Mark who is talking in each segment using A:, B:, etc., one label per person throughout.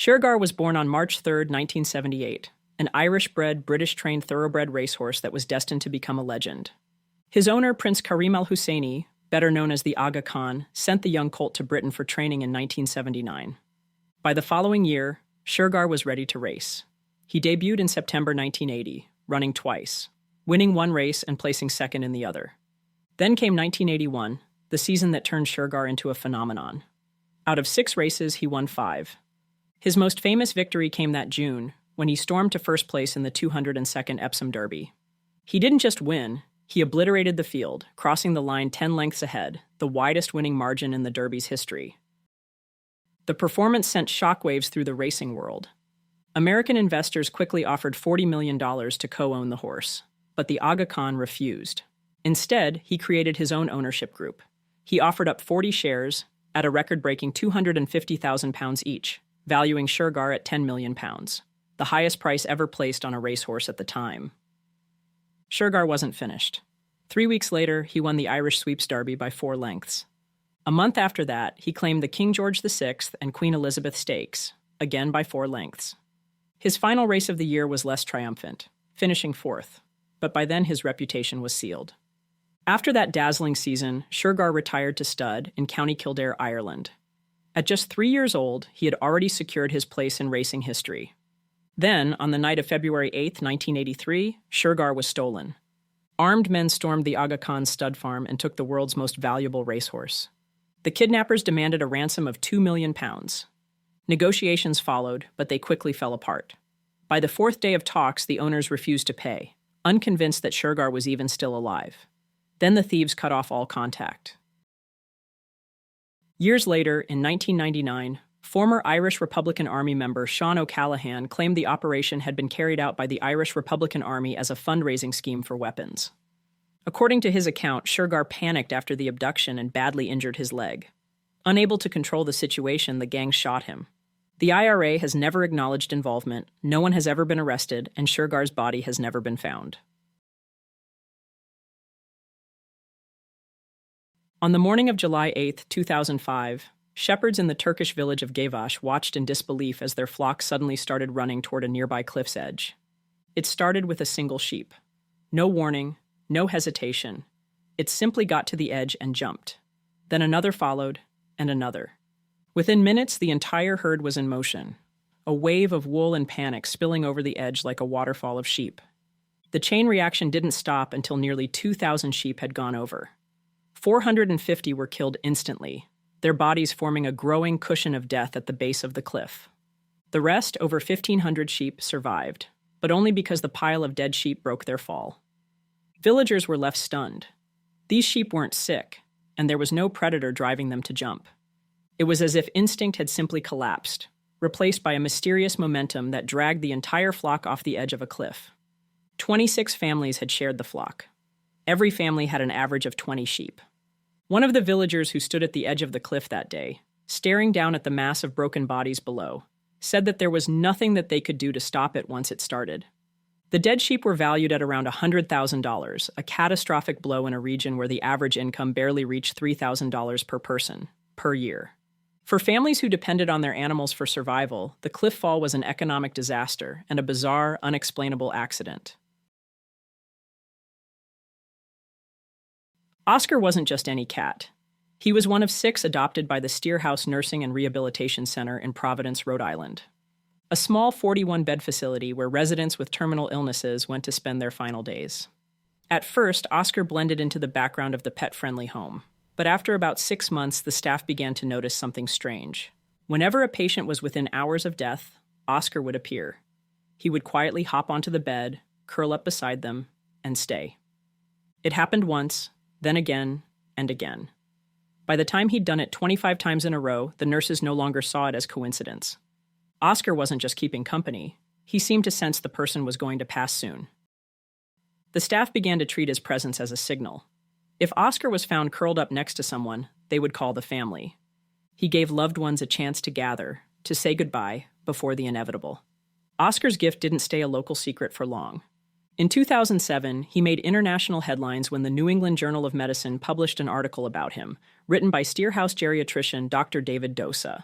A: Shergar was born on March 3, 1978, an Irish-bred, British-trained thoroughbred racehorse that was destined to become a legend. His owner, Prince Karim al-Husseini, better known as the Aga Khan, sent the young colt to Britain for training in 1979. By the following year, Shergar was ready to race. He debuted in September 1980, running twice, winning one race and placing second in the other. Then came 1981, the season that turned Shergar into a phenomenon. Out of 6 races, he won 5. His most famous victory came that June, when he stormed to first place in the 202nd Epsom Derby. He didn't just win, he obliterated the field, crossing the line 10 lengths ahead, the widest winning margin in the Derby's history. The performance sent shockwaves through the racing world. American investors quickly offered $40 million to co-own the horse, but the Aga Khan refused. Instead, he created his own ownership group. He offered up 40 shares at a record-breaking £250,000 each, valuing Shergar at £10 million, the highest price ever placed on a racehorse at the time. Shergar wasn't finished. 3 weeks later, he won the Irish Sweeps Derby by 4 lengths. A month after that, he claimed the King George VI and Queen Elizabeth Stakes, again by 4 lengths. His final race of the year was less triumphant, finishing 4th, but by then his reputation was sealed. After that dazzling season, Shergar retired to stud in County Kildare, Ireland. At just 3 years old, he had already secured his place in racing history. Then, on the night of February 8, 1983, Shergar was stolen. Armed men stormed the Aga Khan's stud farm and took the world's most valuable racehorse. The kidnappers demanded a ransom of £2 million. Negotiations followed, but they quickly fell apart. By the 4th day of talks, the owners refused to pay, unconvinced that Shergar was even still alive. Then the thieves cut off all contact. Years later, in 1999, former Irish Republican Army member Sean O'Callaghan claimed the operation had been carried out by the Irish Republican Army as a fundraising scheme for weapons. According to his account, Shergar panicked after the abduction and badly injured his leg. Unable to control the situation, the gang shot him. The IRA has never acknowledged involvement, no one has ever been arrested, and Shergar's body has never been found. On the morning of July 8, 2005, shepherds in the Turkish village of Gef watched in disbelief as their flock suddenly started running toward a nearby cliff's edge. It started with a single sheep. No warning, no hesitation. It simply got to the edge and jumped. Then another followed, and another. Within minutes, the entire herd was in motion, a wave of wool and panic spilling over the edge like a waterfall of sheep. The chain reaction didn't stop until nearly 2,000 sheep had gone over. 450 were killed instantly, their bodies forming a growing cushion of death at the base of the cliff. The rest, over 1,500 sheep, survived, but only because the pile of dead sheep broke their fall. Villagers were left stunned. These sheep weren't sick, and there was no predator driving them to jump. It was as if instinct had simply collapsed, replaced by a mysterious momentum that dragged the entire flock off the edge of a cliff. 26 families had shared the flock. Every family had an average of 20 sheep. One of the villagers who stood at the edge of the cliff that day, staring down at the mass of broken bodies below, said that there was nothing that they could do to stop it once it started. The dead sheep were valued at around $100,000, a catastrophic blow in a region where the average income barely reached $3,000 per person, per year. For families who depended on their animals for survival, the cliff fall was an economic disaster and a bizarre, unexplainable accident. Oscar wasn't just any cat. He was one of 6 adopted by the Steerhouse Nursing and Rehabilitation Center in Providence, Rhode Island, a small 41-bed facility where residents with terminal illnesses went to spend their final days. At first, Oscar blended into the background of the pet-friendly home, but after about 6 months, the staff began to notice something strange. Whenever a patient was within hours of death, Oscar would appear. He would quietly hop onto the bed, curl up beside them, and stay. It happened once, then again, and again. By the time he'd done it 25 times in a row, the nurses no longer saw it as coincidence. Oscar wasn't just keeping company. He seemed to sense the person was going to pass soon. The staff began to treat his presence as a signal. If Oscar was found curled up next to someone, they would call the family. He gave loved ones a chance to gather, to say goodbye, before the inevitable. Oscar's gift didn't stay a local secret for long. In 2007, he made international headlines when the New England Journal of Medicine published an article about him, written by Steerhouse geriatrician Dr. David Dosa.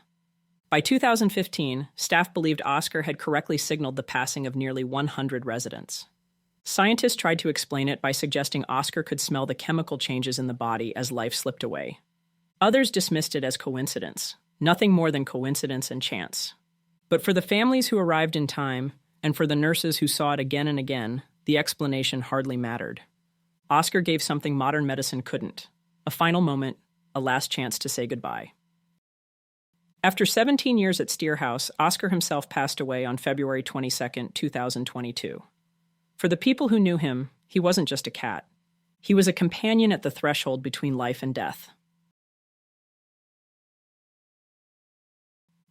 A: By 2015, staff believed Oscar had correctly signaled the passing of nearly 100 residents. Scientists tried to explain it by suggesting Oscar could smell the chemical changes in the body as life slipped away. Others dismissed it as coincidence, nothing more than coincidence and chance. But for the families who arrived in time, and for the nurses who saw it again and again, the explanation hardly mattered. Oscar gave something modern medicine couldn't: a final moment, a last chance to say goodbye. After 17 years at Steerhouse, Oscar himself passed away on February 22, 2022. For the people who knew him, he wasn't just a cat. He was a companion at the threshold between life and death.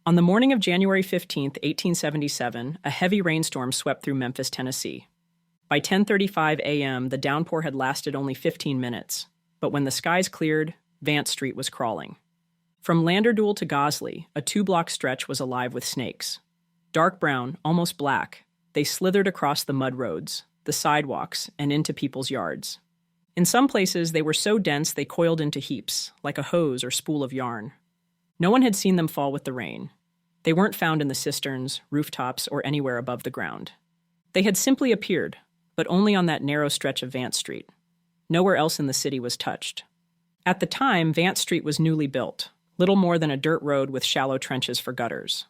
A: On the morning of January 15, 1877, a heavy rainstorm swept through Memphis, Tennessee. By 10:35 a.m., the downpour had lasted only 15 minutes, but when the skies cleared, Vance Street was crawling. From Landerduel to Gosley, a 2-block stretch was alive with snakes. Dark brown, almost black, they slithered across the mud roads, the sidewalks, and into people's yards. In some places, they were so dense they coiled into heaps, like a hose or spool of yarn. No one had seen them fall with the rain. They weren't found in the cisterns, rooftops, or anywhere above the ground. They had simply appeared, but only on that narrow stretch of Vance Street. Nowhere else in the city was touched. At the time, Vance Street was newly built, little more than a dirt road with shallow trenches for gutters.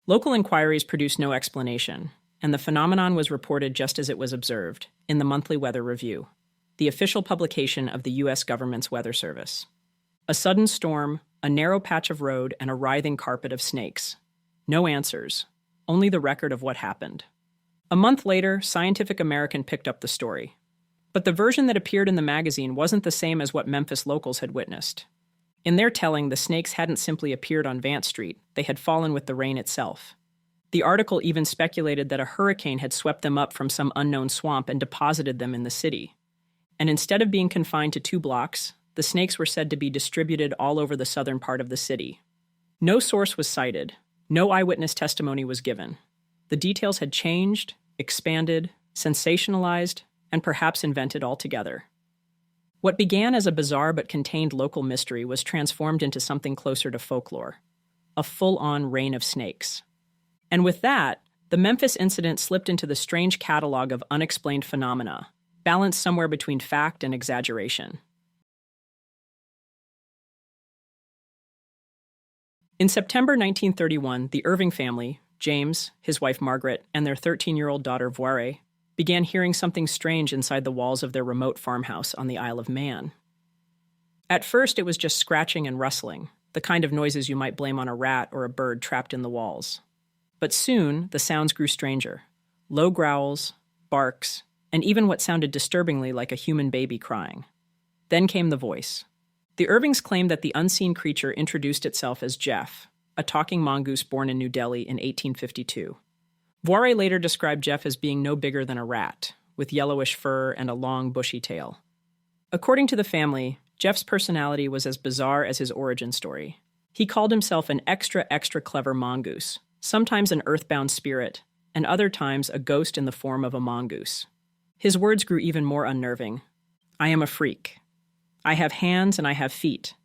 A: Local inquiries produced no explanation, and the phenomenon was reported just as it was observed, in the Monthly Weather Review, the official publication of the U.S. government's weather service. A sudden storm, a narrow patch of road, and a writhing carpet of snakes. No answers, only the record of what happened. A month later, Scientific American picked up the story. But the version that appeared in the magazine wasn't the same as what Memphis locals had witnessed. In their telling, the snakes hadn't simply appeared on Vance Street, they had fallen with the rain itself. The article even speculated that a hurricane had swept them up from some unknown swamp and deposited them in the city. And instead of being confined to 2 blocks, the snakes were said to be distributed all over the southern part of the city. No source was cited. No eyewitness testimony was given. The details had changed, expanded, sensationalized, and perhaps invented altogether. What began as a bizarre but contained local mystery was transformed into something closer to folklore, a full-on reign of snakes. And with that, the Memphis incident slipped into the strange catalog of unexplained phenomena, balanced somewhere between fact and exaggeration. In September 1931, the Irving family, James, his wife Margaret, and their 13-year-old daughter Voire, began hearing something strange inside the walls of their remote farmhouse on the Isle of Man. At first, it was just scratching and rustling, the kind of noises you might blame on a rat or a bird trapped in the walls. But soon, the sounds grew stranger. Low growls, barks, and even what sounded disturbingly like a human baby crying. Then came the voice. The Irvings claimed that the unseen creature introduced itself as Gef, a talking mongoose born in New Delhi in 1852. Voire later described Gef as being no bigger than a rat, with yellowish fur and a long, bushy tail. According to the family, Gef's personality was as bizarre as his origin story. He called himself an extra clever mongoose, sometimes an earthbound spirit, and other times a ghost in the form of a mongoose. His words grew even more unnerving. I am a freak. I have hands and I have feet.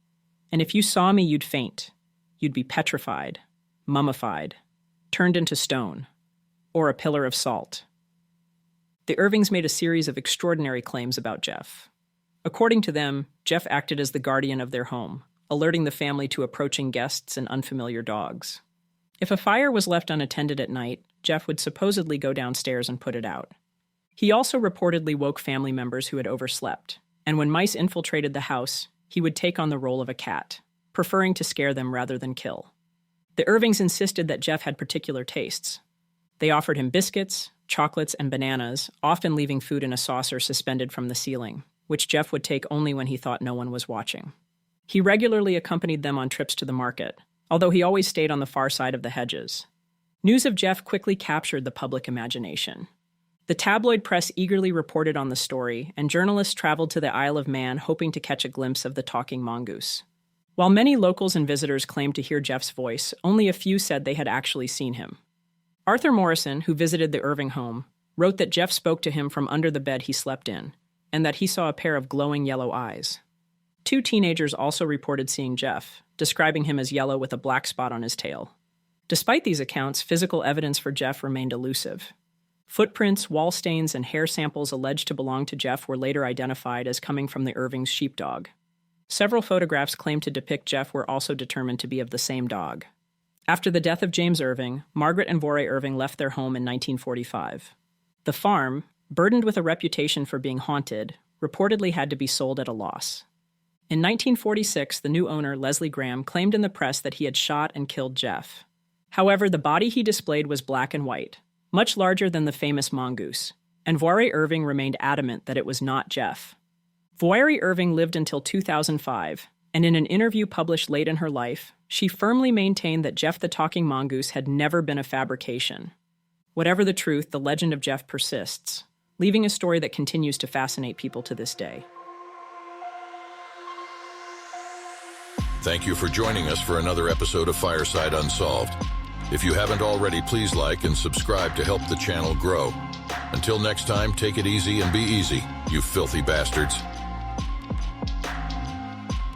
A: And if you saw me, you'd faint. You'd be petrified, mummified, turned into stone, or a pillar of salt. The Irvings made a series of extraordinary claims about Gef. According to them, Gef acted as the guardian of their home, alerting the family to approaching guests and unfamiliar dogs. If a fire was left unattended at night, Gef would supposedly go downstairs and put it out. He also reportedly woke family members who had overslept, and when mice infiltrated the house, he would take on the role of a cat, preferring to scare them rather than kill. The Irvings insisted that Gef had particular tastes. They offered him biscuits, chocolates, and bananas, often leaving food in a saucer suspended from the ceiling, which Gef would take only when he thought no one was watching. He regularly accompanied them on trips to the market, although he always stayed on the far side of the hedges. News of Gef quickly captured the public imagination. The tabloid press eagerly reported on the story, and journalists traveled to the Isle of Man hoping to catch a glimpse of the talking mongoose. While many locals and visitors claimed to hear Gef's voice, only a few said they had actually seen him. Arthur Morrison, who visited the Irving home, wrote that Gef spoke to him from under the bed he slept in, and that he saw a pair of glowing yellow eyes. 2 teenagers also reported seeing Gef, describing him as yellow with a black spot on his tail. Despite these accounts, physical evidence for Gef remained elusive. Footprints, wall stains, and hair samples alleged to belong to Gef were later identified as coming from the Irving's sheepdog. Several photographs claimed to depict Gef were also determined to be of the same dog. After the death of James Irving, Margaret and Vorey Irving left their home in 1945. The farm, burdened with a reputation for being haunted, reportedly had to be sold at a loss. In 1946, the new owner, Leslie Graham, claimed in the press that he had shot and killed Gef. However, the body he displayed was black and white, much larger than the famous mongoose, and Vorey Irving remained adamant that it was not Gef. Vorey Irving lived until 2005, and in an interview published late in her life, she firmly maintained that Gef the Talking Mongoose had never been a fabrication. Whatever the truth, the legend of Gef persists, leaving a story that continues to fascinate people to this day.
B: Thank you for joining us for another episode of Fireside Unsolved. If you haven't already, please like and subscribe to help the channel grow. Until next time, take it easy and be easy, you filthy bastards.